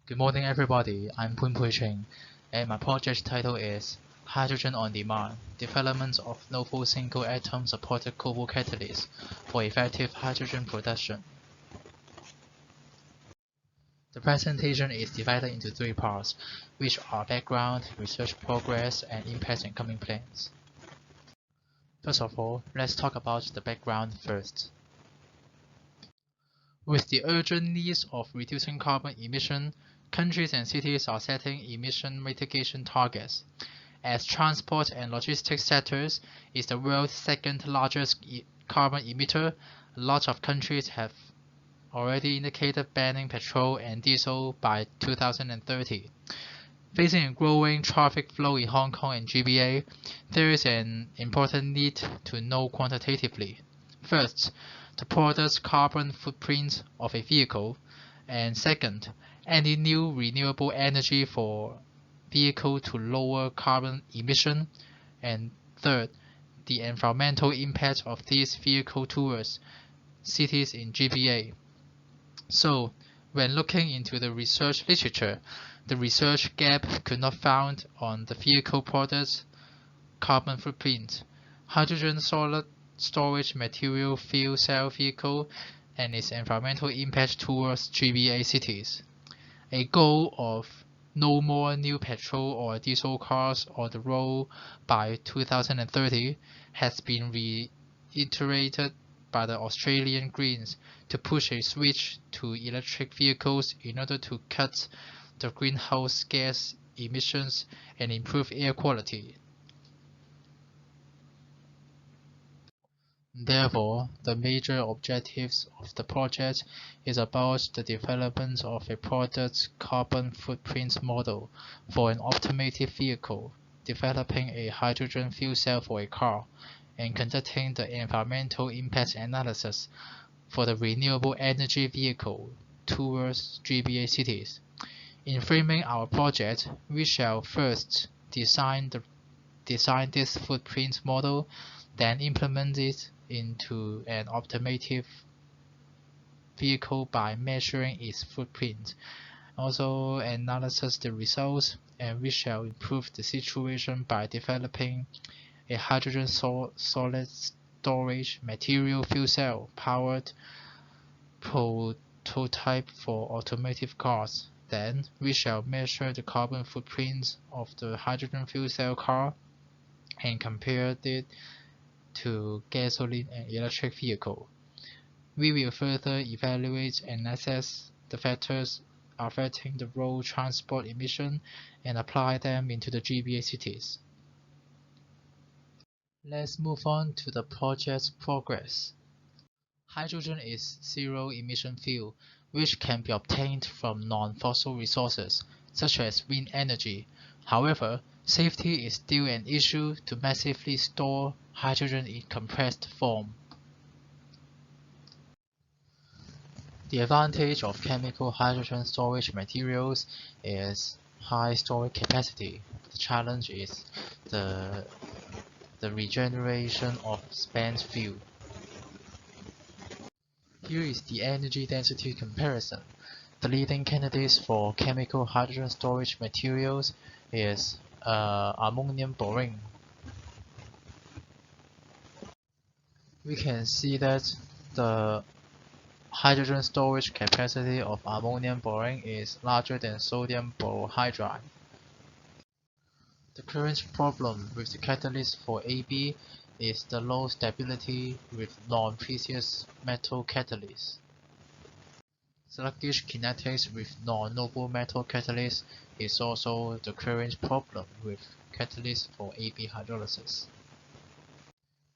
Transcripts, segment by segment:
Good morning, everybody. I'm Ching, and my project title is Hydrogen on Demand: Development of Novel Single-Atom Supported Cobalt Catalyst for Effective Hydrogen Production. The presentation is divided into three parts, which are background, research progress, and impact and coming plans. First of all, let's talk about the background first. With the urgent needs of reducing carbon emission, countries and cities are setting emission mitigation targets. As transport and logistics sectors is the world's second largest carbon emitter, a lot of countries have already indicated banning petrol and diesel by 2030. Facing a growing traffic flow in Hong Kong and GBA, there is an important need to know quantitatively. First, the product's carbon footprint of a vehicle, and second, any new renewable energy for vehicle to lower carbon emission, and third, the environmental impact of these vehicles towards cities in GBA. So, when looking into the research literature, the research gap could not found on the vehicle product's carbon footprint, hydrogen solid storage material fuel cell vehicle, and its environmental impact towards GBA cities. A goal of no more new petrol or diesel cars on the road by 2030 has been reiterated by the Australian Greens to push a switch to electric vehicles in order to cut the greenhouse gas emissions and improve air quality. Therefore, the major objectives of the project is about the development of a product's carbon footprint model for an automated vehicle, developing a hydrogen fuel cell for a car, and conducting the environmental impact analysis for the renewable energy vehicle towards GBA cities. In framing our project, we shall first design this footprint model, then implement it into an automated vehicle by measuring its footprint. Also analyze the results, and we shall improve the situation by developing a hydrogen solid storage material fuel cell powered prototype for automotive cars. Then we shall measure the carbon footprint of the hydrogen fuel cell car and compare it to gasoline and electric vehicle. We will further evaluate and assess the factors affecting the road transport emission and apply them into the GBA cities. Let's move on to the project's progress. Hydrogen is zero-emission fuel, which can be obtained from non-fossil resources, such as wind energy. However, safety is still an issue to massively store hydrogen in compressed form. The advantage of chemical hydrogen storage materials is high storage capacity. The challenge is the regeneration of spent fuel. Here is the energy density comparison. The leading candidates for chemical hydrogen storage materials is ammonium borane. We can see that the hydrogen storage capacity of ammonium borane is larger than sodium borohydride. The current problem with the catalyst for AB is the low stability with non-precious metal catalysts. Sluggish kinetics with non-noble metal catalysts is also the current problem with catalysts for AB hydrolysis.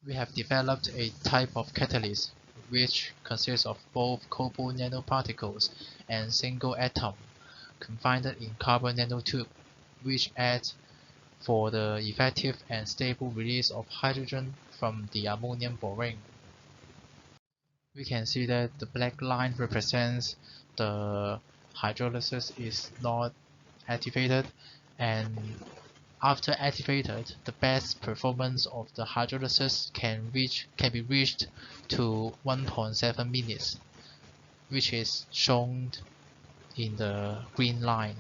We have developed a type of catalyst which consists of both cobalt nanoparticles and single atom confined in carbon nanotube, which adds for the effective and stable release of hydrogen from the ammonium borane. We can see that the black line represents the hydrolysis is not activated, and after activated, the best performance of the hydrolysis can be reached to 1.7 minutes, which is shown in the green line.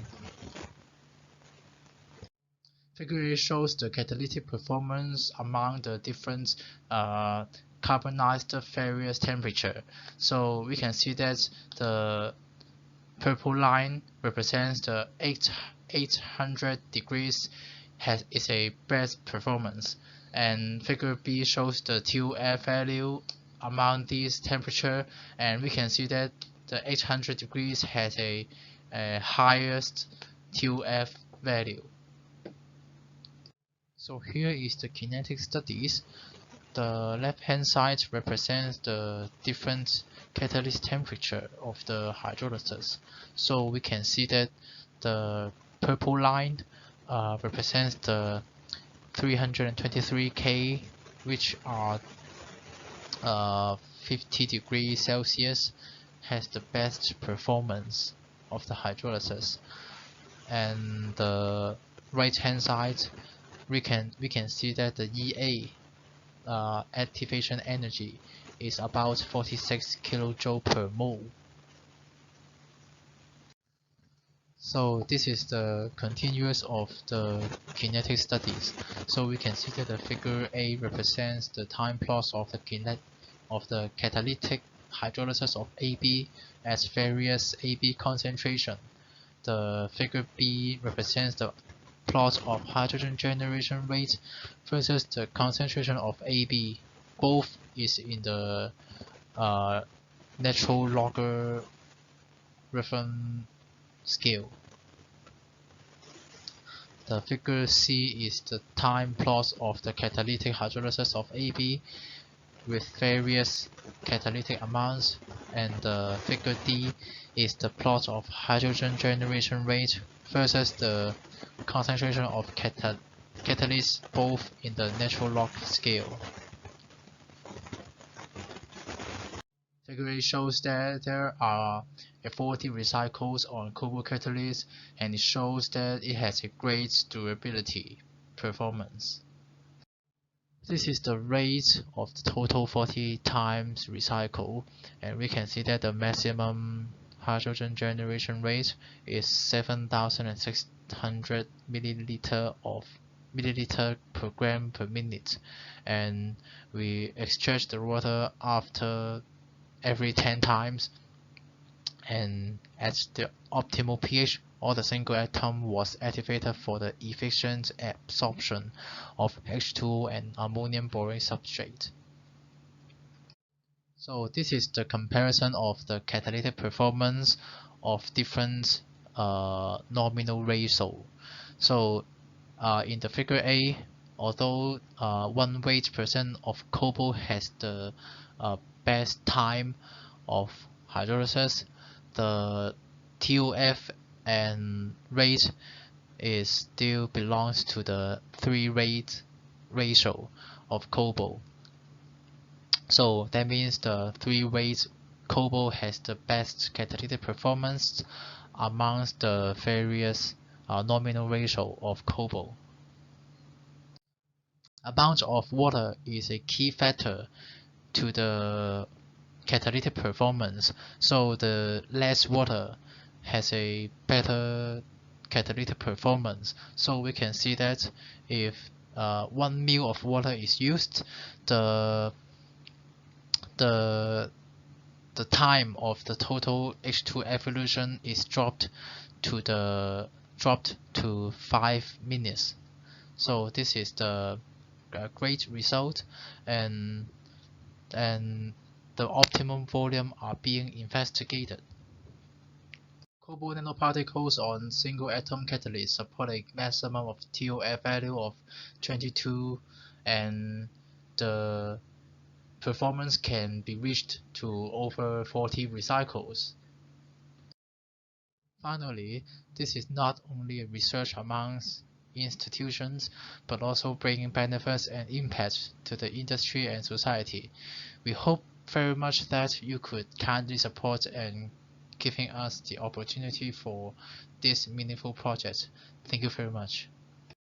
Figure A shows the catalytic performance among the different carbonized various temperature. So we can see that the purple line represents the 800 degrees is a best performance, and figure B shows the TOF value among these temperature, and we can see that the 800 degrees has a highest TOF value. So here is the kinetic studies. The left-hand side represents the different catalyst temperature of the hydrolysis. So we can see that the purple line represents the 323 K, which are 50 degrees Celsius, has the best performance of the hydrolysis. And the right-hand side, we can see that the EA activation energy is about 46 kilojoule per mole. So this is the continuous of the kinetic studies. So we can see that the figure A represents the time plots of the catalytic hydrolysis of AB at various AB concentration. The figure B represents the plot of hydrogen generation rate versus the concentration of AB. Both is in the natural logarithm scale. The figure C is the time plot of the catalytic hydrolysis of AB with various catalytic amounts, and the figure D is the plot of hydrogen generation rate versus the concentration of catalysts, both in the natural log scale. Figure A shows that there are 40 recycles on cobalt catalyst, and it shows that it has a great durability performance. This is the rate of the total 40 times recycle, and we can see that the maximum hydrogen generation rate is 7,600 milliliter per gram per minute, and we extract the water after every 10 times, and at the optimal pH, all the single atom was activated for the efficient absorption of H2O and ammonium borate substrate. So this is the comparison of the catalytic performance of different nominal ratio. So in the figure A, although 1 weight% of cobalt has the best time of hydrolysis, the TOF and rate is still belongs to the 3-weight ratio of cobalt. So that means the 3-weight cobalt has the best catalytic performance amongst the various nominal ratio of cobalt. Amount of water is a key factor to the catalytic performance. So the less water has a better catalytic performance. So we can see that if 1 ml of water is used, the time of the total H2 evolution is dropped to 5 minutes. So this is the great result, and the optimum volume are being investigated. Cobalt nanoparticles on single atom catalysts support a maximum of TOF value of 22, and the performance can be reached to over 40 recycles. Finally, this is not only a research amongst institutions, but also bringing benefits and impact to the industry and society. We hope very much that you could kindly support and giving us the opportunity for this meaningful project. Thank you very much.